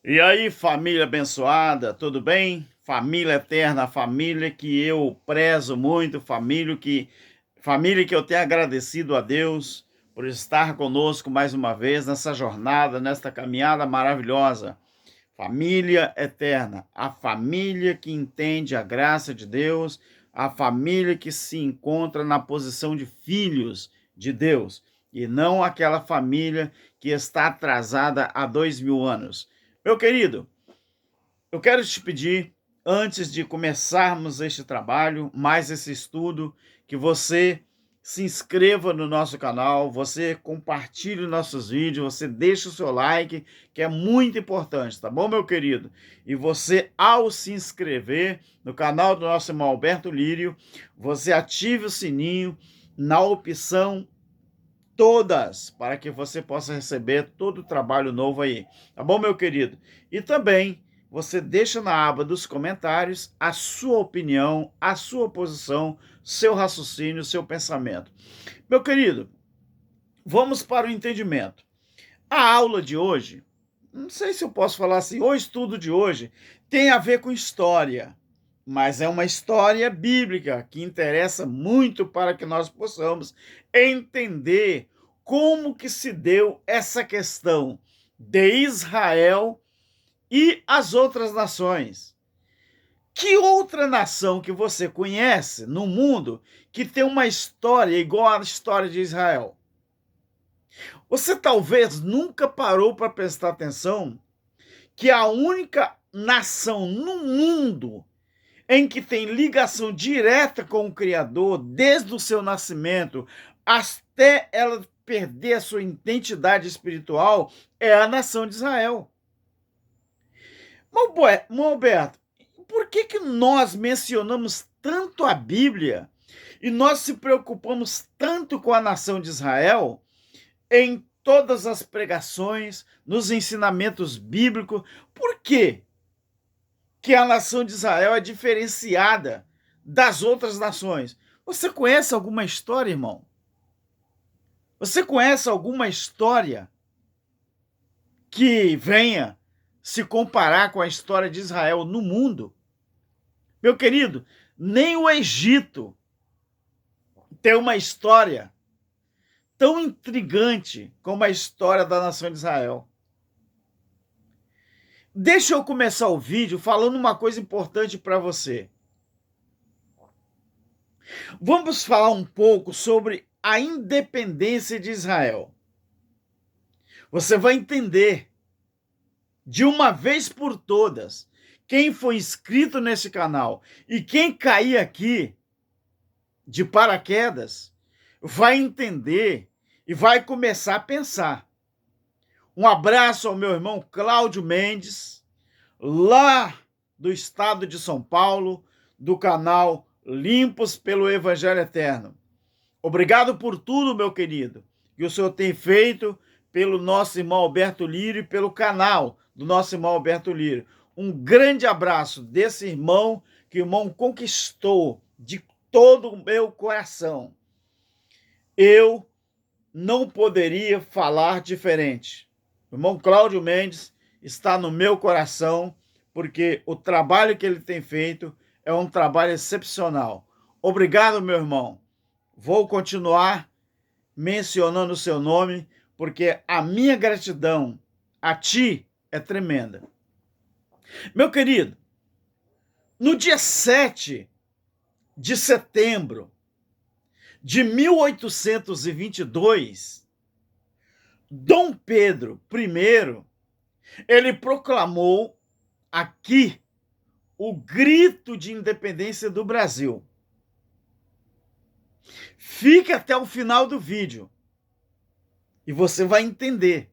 E aí, família abençoada, tudo bem? Família eterna, família que eu prezo muito, família que eu tenho agradecido a Deus por estar conosco mais uma vez nessa jornada, nesta caminhada maravilhosa. Família eterna, a família que entende a graça de Deus, a família que se encontra na posição de filhos de Deus, e não aquela família que está atrasada há 2000 anos. Meu querido, eu quero te pedir, antes de começarmos este trabalho, mais esse estudo, que você se inscreva no nosso canal, você compartilhe nossos vídeos, você deixe o seu like, que é muito importante, tá bom, meu querido? E você, ao se inscrever no canal do nosso irmão Alberto Lírio, você ative o sininho na opção todas, para que você possa receber todo o trabalho novo aí, tá bom, meu querido? E também você deixa na aba dos comentários a sua opinião, a sua posição, seu raciocínio, seu pensamento. Meu querido, vamos para o entendimento. A aula de hoje, não sei se eu posso falar assim, o estudo de hoje tem a ver com história, mas é uma história bíblica que interessa muito para que nós possamos entender como que se deu essa questão de Israel e as outras nações. Que outra nação que você conhece no mundo que tem uma história igual à história de Israel? Você talvez nunca parou para prestar atenção que a única nação no mundo em que tem ligação direta com o Criador, desde o seu nascimento até ela perder a sua identidade espiritual, é a nação de Israel. Alberto, por que nós mencionamos tanto a Bíblia e nós se preocupamos tanto com a nação de Israel em todas as pregações, nos ensinamentos bíblicos? Por quê que a nação de Israel é diferenciada das outras nações? Você conhece alguma história, irmão? Você conhece alguma história que venha se comparar com a história de Israel no mundo? Meu querido, nem o Egito tem uma história tão intrigante como a história da nação de Israel. Deixa eu começar o vídeo falando uma coisa importante para você. Vamos falar um pouco sobre a independência de Israel. Você vai entender de uma vez por todas quem foi inscrito nesse canal e quem cair aqui de paraquedas vai entender e vai começar a pensar. Um abraço ao meu irmão Cláudio Mendes, lá do estado de São Paulo, do canal Limpos pelo Evangelho Eterno. Obrigado por tudo, meu querido, que o senhor tem feito pelo nosso irmão Alberto Lírio e pelo canal do nosso irmão Alberto Lírio. Um grande abraço desse irmão que o irmão conquistou de todo o meu coração. Eu não poderia falar diferente. O irmão Cláudio Mendes está no meu coração, porque o trabalho que ele tem feito é um trabalho excepcional. Obrigado, meu irmão. Vou continuar mencionando o seu nome, porque a minha gratidão a ti é tremenda. Meu querido, no dia 7 de setembro de 1822, Dom Pedro I, ele proclamou aqui o grito de independência do Brasil. Fique até o final do vídeo e você vai entender.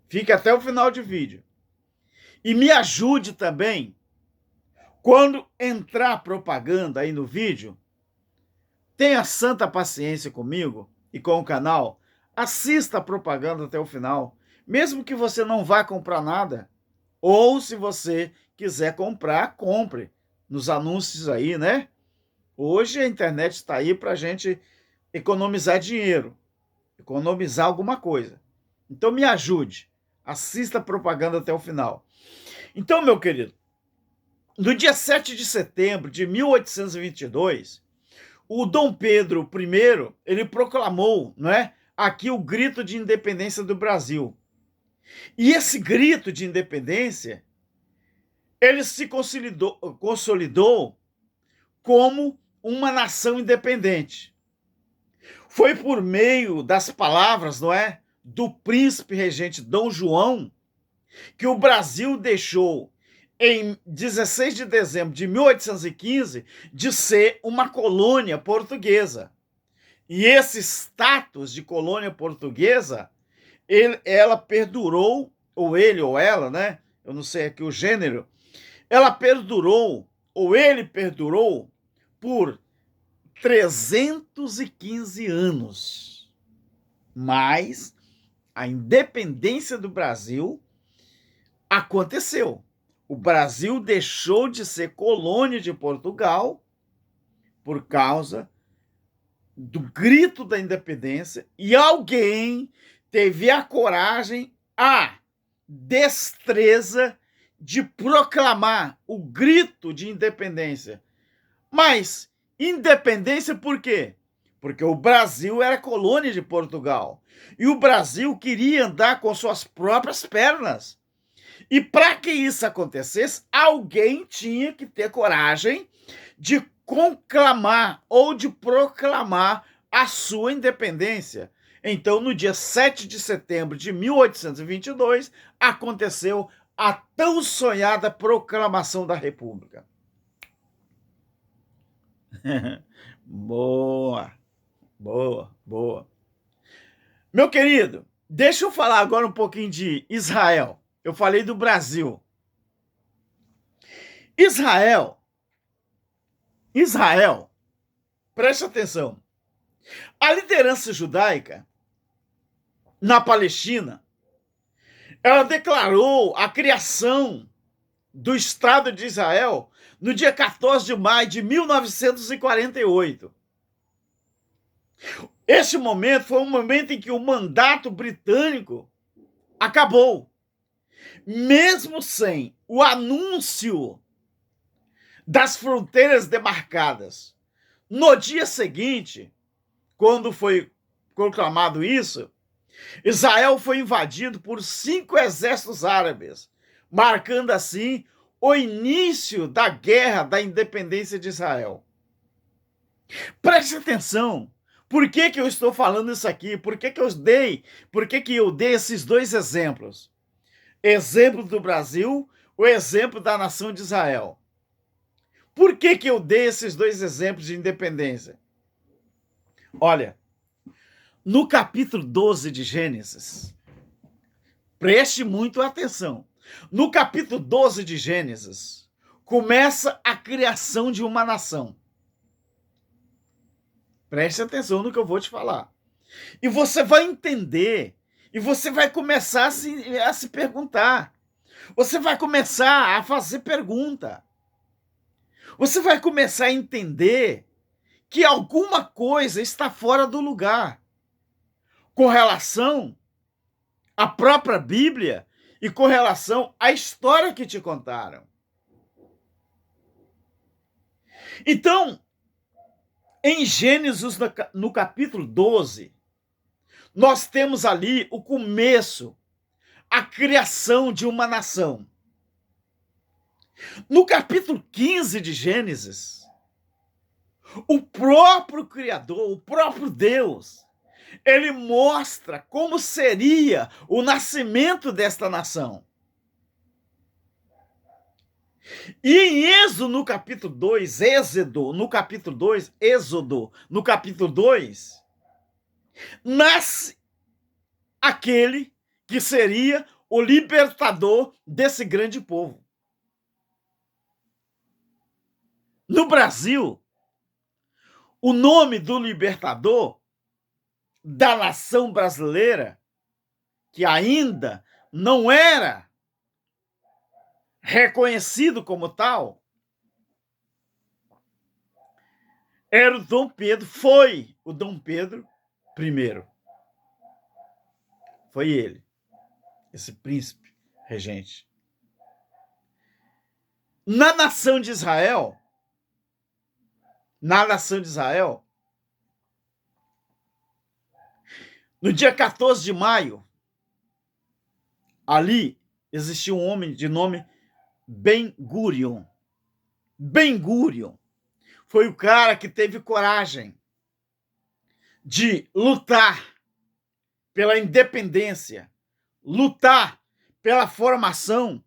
Fique até o final do vídeo. E me ajude também, quando entrar propaganda aí no vídeo, tenha santa paciência comigo e com o canal, assista a propaganda até o final, mesmo que você não vá comprar nada, ou se você quiser comprar, compre nos anúncios aí, né? Hoje a internet está aí para a gente economizar dinheiro, economizar alguma coisa. Então me ajude, Assista a propaganda até o final. Então, meu querido, no dia 7 de setembro de 1822, o Dom Pedro I, ele proclamou, não é, aqui o grito de independência do Brasil. E esse grito de independência, ele se consolidou como uma nação independente. Foi por meio das palavras, não é, do príncipe regente Dom João, que o Brasil deixou, em 16 de dezembro de 1815, de ser uma colônia portuguesa. E esse status de colônia portuguesa, ela perdurou, ou ele ou ela, né? Eu não sei aqui o gênero, ela perdurou, ou ele perdurou, por 315 anos. Mas a independência do Brasil aconteceu. O Brasil deixou de ser colônia de Portugal por causa do grito da independência e alguém teve a coragem, a destreza de proclamar o grito de independência. Mas independência por quê? Porque o Brasil era colônia de Portugal e o Brasil queria andar com suas próprias pernas. E para que isso acontecesse, alguém tinha que ter coragem de conclamar ou de proclamar a sua independência. Então, no dia 7 de setembro de 1822, aconteceu a tão sonhada proclamação da República. Boa, boa, boa. Meu querido, deixa eu falar agora um pouquinho de Israel. Eu falei do Brasil. Israel, preste atenção. A liderança judaica na Palestina, ela declarou a criação do Estado de Israel no dia 14 de maio de 1948. Este momento foi um momento em que o mandato britânico acabou. Mesmo sem o anúncio das fronteiras demarcadas. No dia seguinte, quando foi proclamado isso, Israel foi invadido por 5 exércitos árabes, marcando assim o início da guerra da independência de Israel. Preste atenção. Por que eu estou falando isso aqui? Por que eu dei esses dois exemplos? Exemplo do Brasil, o exemplo da nação de Israel. Por que eu dei esses dois exemplos de independência? Olha, no capítulo 12 de Gênesis, preste muito atenção. No capítulo 12 de Gênesis, começa a criação de uma nação. Preste atenção no que eu vou te falar. E você vai entender, e você vai começar a se perguntar. Você vai começar a fazer pergunta. Você vai começar a entender que alguma coisa está fora do lugar com relação à própria Bíblia e com relação à história que te contaram. Então, em Gênesis, no capítulo 12, nós temos ali o começo, a criação de uma nação. No capítulo 15 de Gênesis, o próprio Criador, o próprio Deus, ele mostra como seria o nascimento desta nação. E em Êxodo, no capítulo 2, nasce aquele que seria o libertador desse grande povo. No Brasil, o nome do libertador da nação brasileira, que ainda não era reconhecido como tal, era o Dom Pedro, foi o Dom Pedro I. Foi ele. esse príncipe regente. Na nação de Israel, no dia 14 de maio, ali existia um homem de nome Ben-Gurion. Ben-Gurion foi o cara que teve coragem de lutar pela independência, lutar pela formação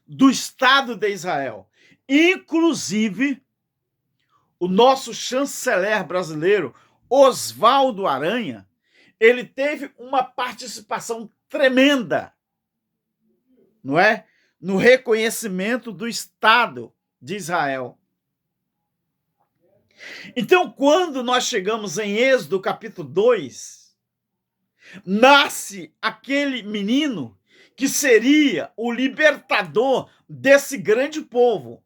do Estado de Israel. Inclusive, o nosso chanceler brasileiro, Oswaldo Aranha, ele teve uma participação tremenda, não é? No reconhecimento do Estado de Israel. Então, quando nós chegamos em Êxodo capítulo 2, nasce aquele menino que seria o libertador desse grande povo.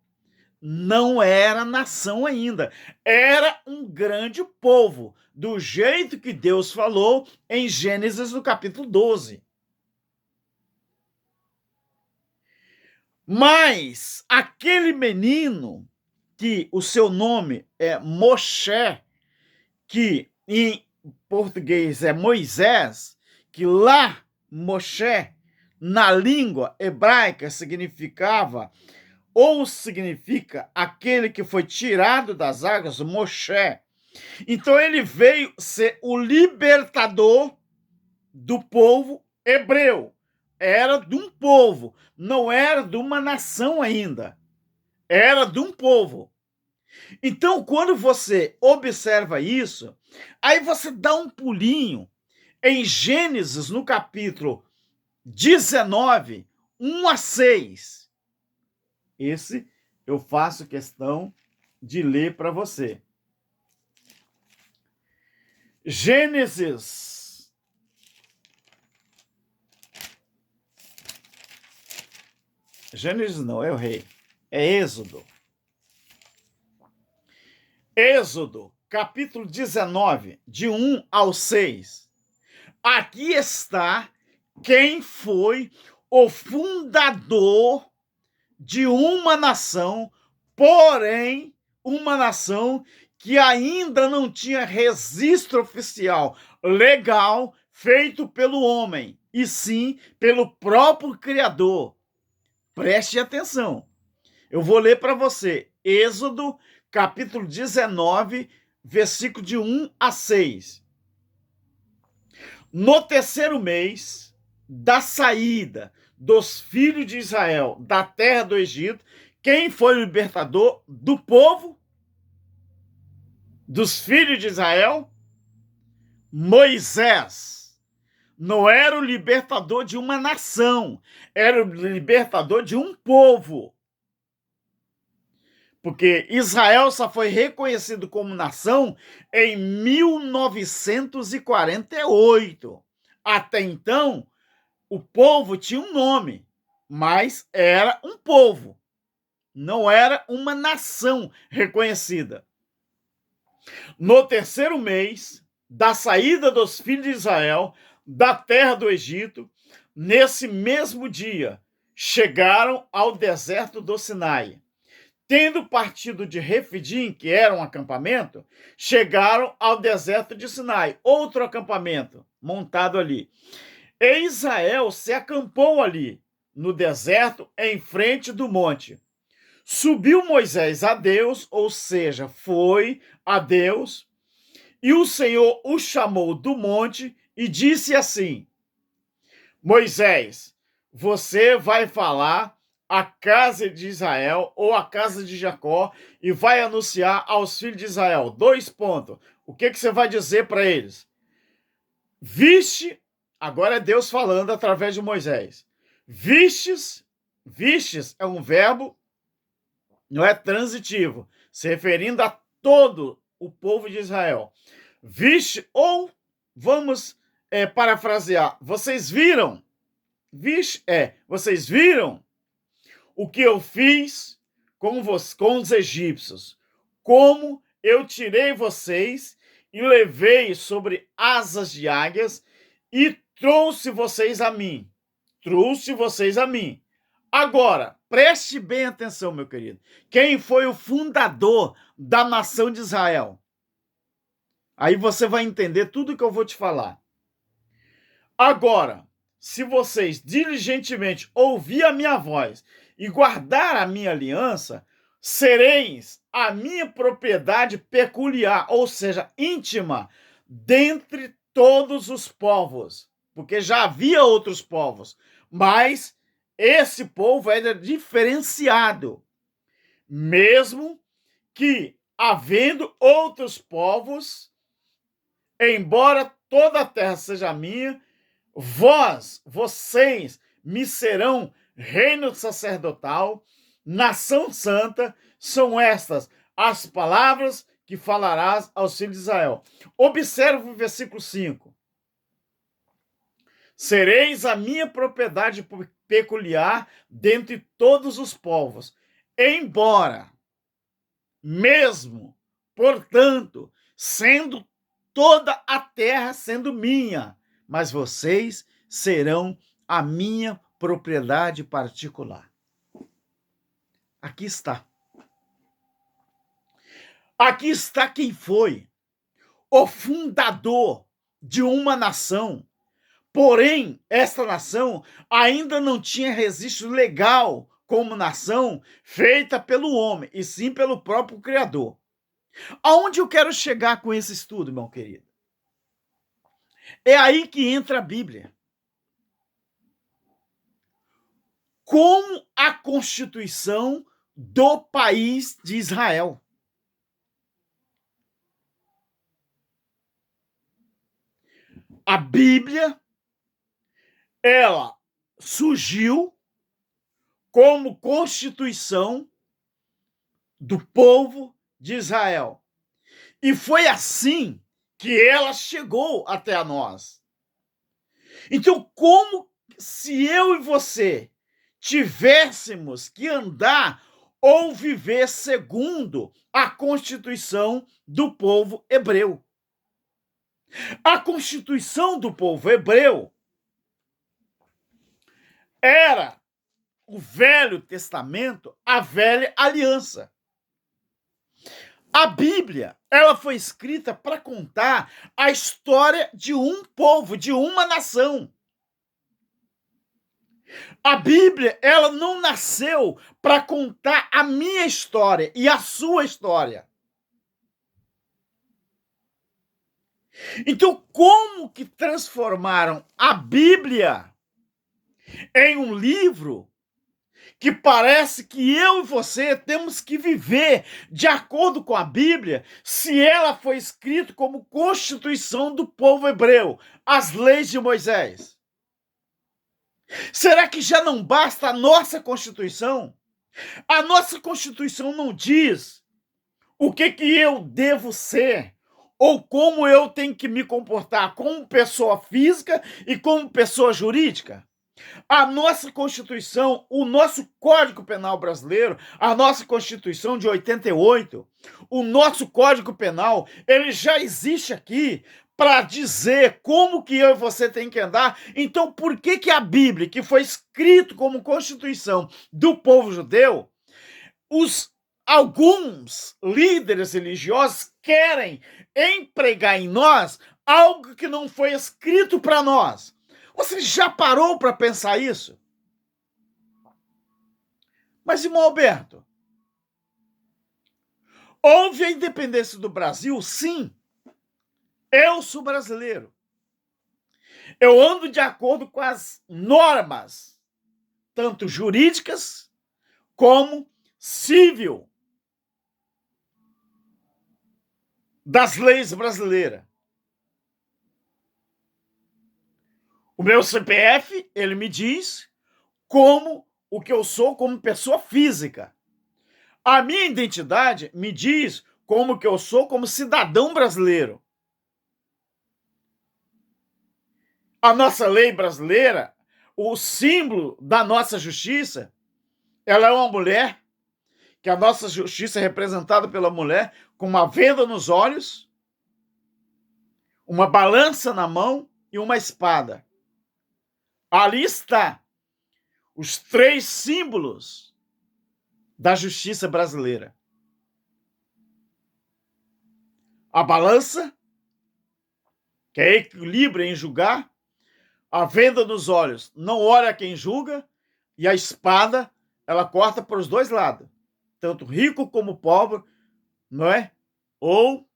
Não era nação ainda, era um grande povo, do jeito que Deus falou em Gênesis no capítulo 12. Mas aquele menino, que o seu nome é Moshe, que em português é Moisés, que lá Moshe, na língua hebraica, significa aquele que foi tirado das águas, Moshe. Então ele veio ser o libertador do povo hebreu. Era de um povo, não era de uma nação ainda. Era de um povo. Então, quando você observa isso, aí você dá um pulinho em Gênesis, no capítulo 19, 1 a 6. Esse eu faço questão de ler para você. Gênesis. Gênesis não, é o rei. É Êxodo. Êxodo, capítulo 19, de 1 ao 6. Aqui está quem foi o fundador de uma nação, porém, uma nação que ainda não tinha registro oficial legal feito pelo homem, e sim pelo próprio Criador. Preste atenção. Eu vou ler para você. Êxodo, capítulo 19, versículo de 1 a 6. No terceiro mês da saída dos filhos de Israel da terra do Egito, quem foi o libertador do povo? Dos filhos de Israel? Moisés. Não era o libertador de uma nação, era o libertador de um povo. Porque Israel só foi reconhecido como nação em 1948. Até então, o povo tinha um nome, mas era um povo. Não era uma nação reconhecida. No terceiro mês da saída dos filhos de Israel da terra do Egito, nesse mesmo dia, chegaram ao deserto do Sinai. Tendo partido de Refidim, que era um acampamento, chegaram ao deserto de Sinai, outro acampamento montado ali. E Israel se acampou ali, no deserto, em frente do monte. Subiu Moisés a Deus, ou seja, foi a Deus, e o Senhor o chamou do monte e disse assim: Moisés, você vai falar à casa de Israel ou à casa de Jacó e vai anunciar aos filhos de Israel. 2 pontos. O que você vai dizer para eles? Viste, agora é Deus falando através de Moisés. Vistes é um verbo, não é transitivo, se referindo a todo o povo de Israel. Viste, ou vamos parafrasear, vocês viram? Vocês viram o que eu fiz com os egípcios, como eu tirei vocês e levei sobre asas de águias e trouxe vocês a mim. trouxe vocês a mim. Agora, preste bem atenção, meu querido. Quem foi o fundador da nação de Israel? Aí você vai entender tudo que eu vou te falar. Agora, se vocês diligentemente ouvir a minha voz e guardar a minha aliança, sereis a minha propriedade peculiar, ou seja, íntima, dentre todos os povos. Porque já havia outros povos, mas esse povo era diferenciado. Mesmo que, havendo outros povos, embora toda a terra seja minha, vocês me serão reino sacerdotal, nação santa, são estas as palavras que falarás aos filhos de Israel. Observe o versículo 5. Sereis a minha propriedade peculiar dentre todos os povos, embora, mesmo, portanto, sendo toda a terra sendo minha, mas vocês serão a minha propriedade particular. Aqui está. Aqui está quem foi o fundador de uma nação. Porém, esta nação ainda não tinha registro legal como nação feita pelo homem, e sim pelo próprio Criador. Aonde eu quero chegar com esse estudo, meu querido? É aí que entra a Bíblia. Como a Constituição do país de Israel. A Bíblia, ela surgiu como Constituição do povo de Israel. E foi assim que ela chegou até nós. Então, como se eu e você tivéssemos que andar ou viver segundo a Constituição do povo hebreu? A Constituição do povo hebreu era o Velho Testamento, a Velha Aliança. A Bíblia, ela foi escrita para contar a história de um povo, de uma nação. A Bíblia, ela não nasceu para contar a minha história e a sua história. Então, como que transformaram a Bíblia em um livro que parece que eu e você temos que viver de acordo com a Bíblia, se ela foi escrita como Constituição do povo hebreu, as leis de Moisés? Será que já não basta a nossa Constituição? A nossa Constituição não diz o que eu devo ser ou como eu tenho que me comportar como pessoa física e como pessoa jurídica? A nossa Constituição, o nosso Código Penal brasileiro, a nossa Constituição de 88, o nosso Código Penal, ele já existe aqui para dizer como que eu e você tem que andar. Então, por que a Bíblia, que foi escrito como Constituição do povo judeu, alguns líderes religiosos querem empregar em nós algo que não foi escrito para nós? Você já parou para pensar isso? Mas, irmão Alberto, houve a independência do Brasil? Sim. Eu sou brasileiro. Eu ando de acordo com as normas, tanto jurídicas como civil, das leis brasileiras. O meu CPF, ele me diz como o que eu sou como pessoa física. A minha identidade me diz como que eu sou como cidadão brasileiro. A nossa lei brasileira, o símbolo da nossa justiça, ela é uma mulher, que a nossa justiça é representada pela mulher com uma venda nos olhos, uma balança na mão e uma espada. Ali está os 3 símbolos da justiça brasileira: a balança, que é equilíbrio em julgar, a venda nos olhos, não olha quem julga, e a espada, ela corta para os 2 lados, tanto rico como pobre, não é? Ou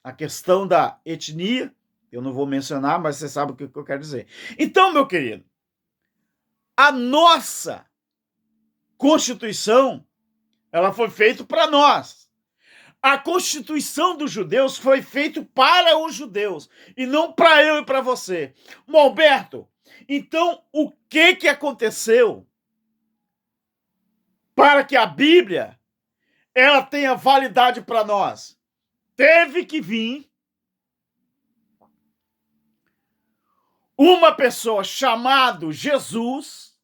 a questão da etnia, eu não vou mencionar, mas você sabe o que eu quero dizer. Então, meu querido, a nossa Constituição, ela foi feita para nós. A Constituição dos judeus foi feita para os judeus e não para eu e para você. Bom, Alberto, então o que aconteceu para que a Bíblia ela tenha validade para nós? Teve que vir uma pessoa chamada Jesus,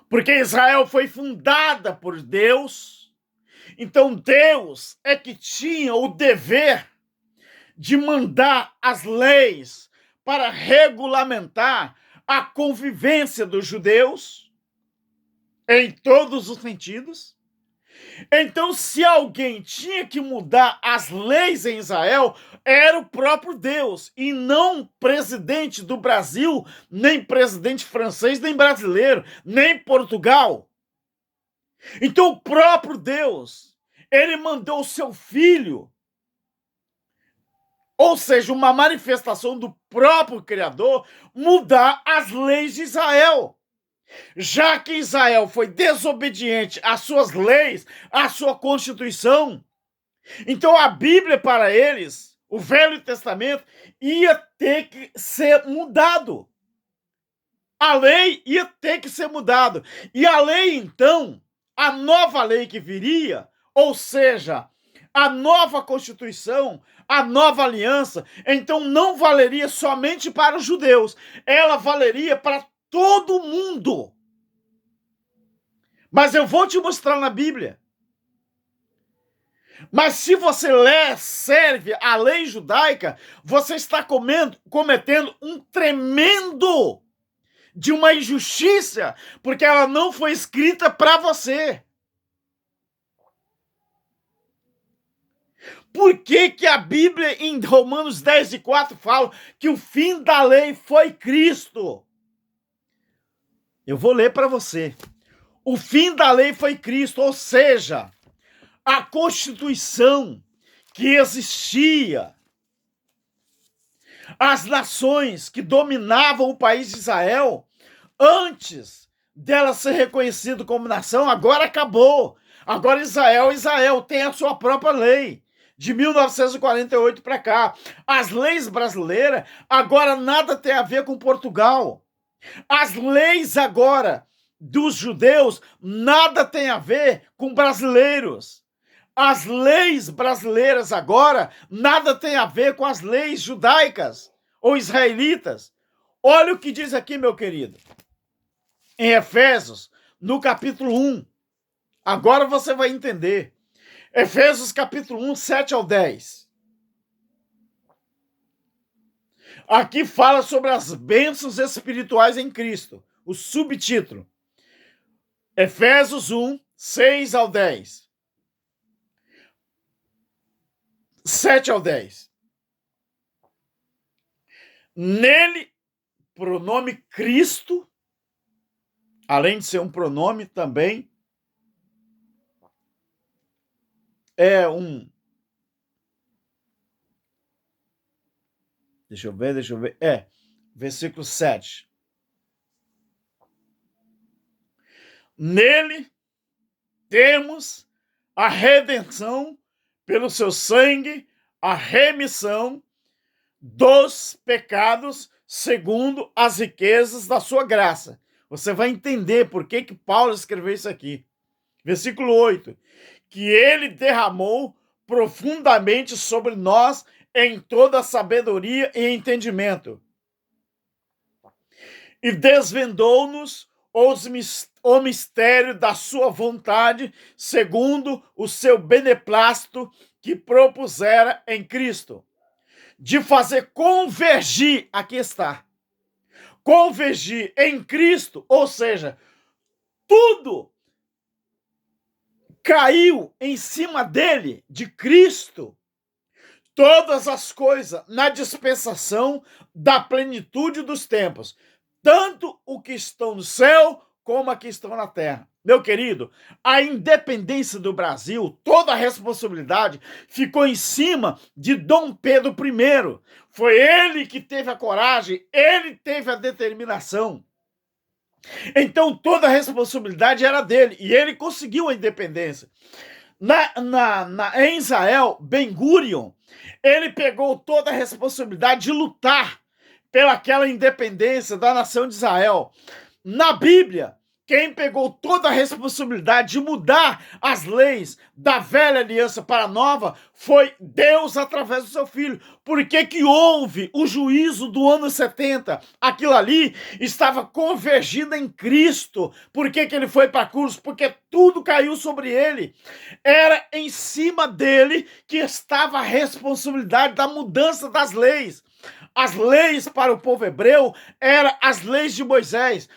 porque Israel foi fundada por Deus. Então Deus é que tinha o dever de mandar as leis para regulamentar a convivência dos judeus em todos os sentidos. Então, se alguém tinha que mudar as leis em Israel, era o próprio Deus, e não presidente do Brasil, nem presidente francês, nem brasileiro, nem Portugal. Então, o próprio Deus, ele mandou o seu filho, ou seja, uma manifestação do próprio Criador, mudar as leis de Israel. Já que Israel foi desobediente às suas leis, à sua Constituição, então a Bíblia para eles, o Velho Testamento, ia ter que ser mudado. A lei ia ter que ser mudada. E a lei, então, a nova lei que viria, ou seja, a nova Constituição, a nova aliança, então não valeria somente para os judeus, ela valeria para todo mundo. Mas eu vou te mostrar na Bíblia. Mas se você serve a lei judaica, você está cometendo um tremendo de uma injustiça, porque ela não foi escrita para você. Por que a Bíblia, em Romanos 10:4, fala que o fim da lei foi Cristo? Eu vou ler para você. O fim da lei foi Cristo, ou seja, a Constituição que existia, as nações que dominavam o país de Israel, antes dela ser reconhecida como nação, agora acabou. Agora Israel tem a sua própria lei. De 1948 para cá. As leis brasileiras agora nada tem a ver com Portugal. As leis agora dos judeus nada tem a ver com brasileiros. As leis brasileiras agora nada tem a ver com as leis judaicas ou israelitas. Olha o que diz aqui, meu querido. Em Efésios, no capítulo 1. Agora você vai entender. Efésios capítulo 1, 7-10. Aqui fala sobre as bênçãos espirituais em Cristo. O subtítulo. Efésios 1, 6-10. 7-10. Nele, pronome Cristo, além de ser um pronome também, é um... Deixa eu ver. Versículo 7. Nele temos a redenção pelo seu sangue, a remissão dos pecados segundo as riquezas da sua graça. Você vai entender por que Paulo escreveu isso aqui. Versículo 8. Que ele derramou profundamente sobre nós em toda sabedoria e entendimento. E desvendou-nos o mistério da sua vontade, segundo o seu beneplácito que propusera em Cristo, de fazer convergir, aqui está, convergir em Cristo, ou seja, tudo caiu em cima dele, de Cristo, todas as coisas na dispensação da plenitude dos tempos, tanto o que estão no céu como a que estão na terra. Meu querido, a independência do Brasil, toda a responsabilidade ficou em cima de Dom Pedro I. Foi ele que teve a coragem, ele teve a determinação. Então toda a responsabilidade era dele e ele conseguiu a independência. Em Israel, Ben-Gurion, ele pegou toda a responsabilidade de lutar pelaquela independência da nação de Israel. Na Bíblia, quem pegou toda a responsabilidade de mudar as leis da velha aliança para a nova foi Deus através do seu Filho. Por que houve o juízo do ano 70? Aquilo ali estava convergindo em Cristo. Por que ele foi para a cruz? Porque tudo caiu sobre ele. Era em cima dele que estava a responsabilidade da mudança das leis. As leis para o povo hebreu eram as leis de Moisés,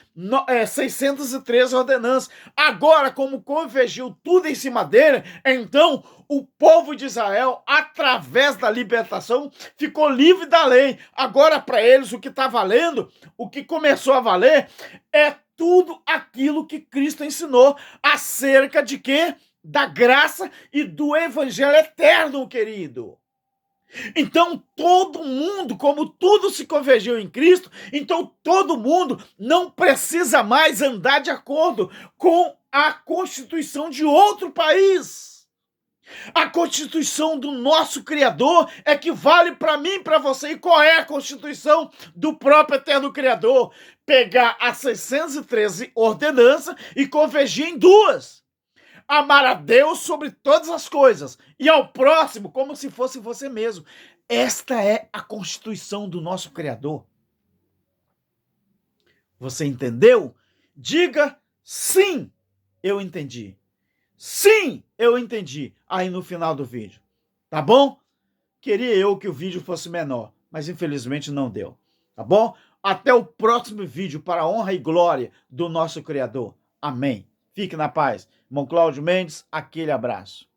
613 ordenanças. Agora, como convergiu tudo em cima dele, então o povo de Israel, através da libertação, ficou livre da lei. Agora, para eles, o que está valendo, o que começou a valer, é tudo aquilo que Cristo ensinou acerca de quê? Da graça e do evangelho eterno, querido. Então todo mundo, como tudo se convergiu em Cristo, então todo mundo não precisa mais andar de acordo com a Constituição de outro país. A Constituição do nosso Criador é que vale para mim e para você. E qual é a Constituição do próprio Eterno Criador? Pegar as 613 ordenanças e convergir em duas. Amar a Deus sobre todas as coisas e ao próximo como se fosse você mesmo. Esta é a Constituição do nosso Criador. Você entendeu? Diga sim, eu entendi. Sim, eu entendi. Aí no final do vídeo. Tá bom? Queria eu que o vídeo fosse menor, mas infelizmente não deu. Tá bom? Até o próximo vídeo para a honra e glória do nosso Criador. Amém. Fique na paz. Irmão Cláudio Mendes, aquele abraço.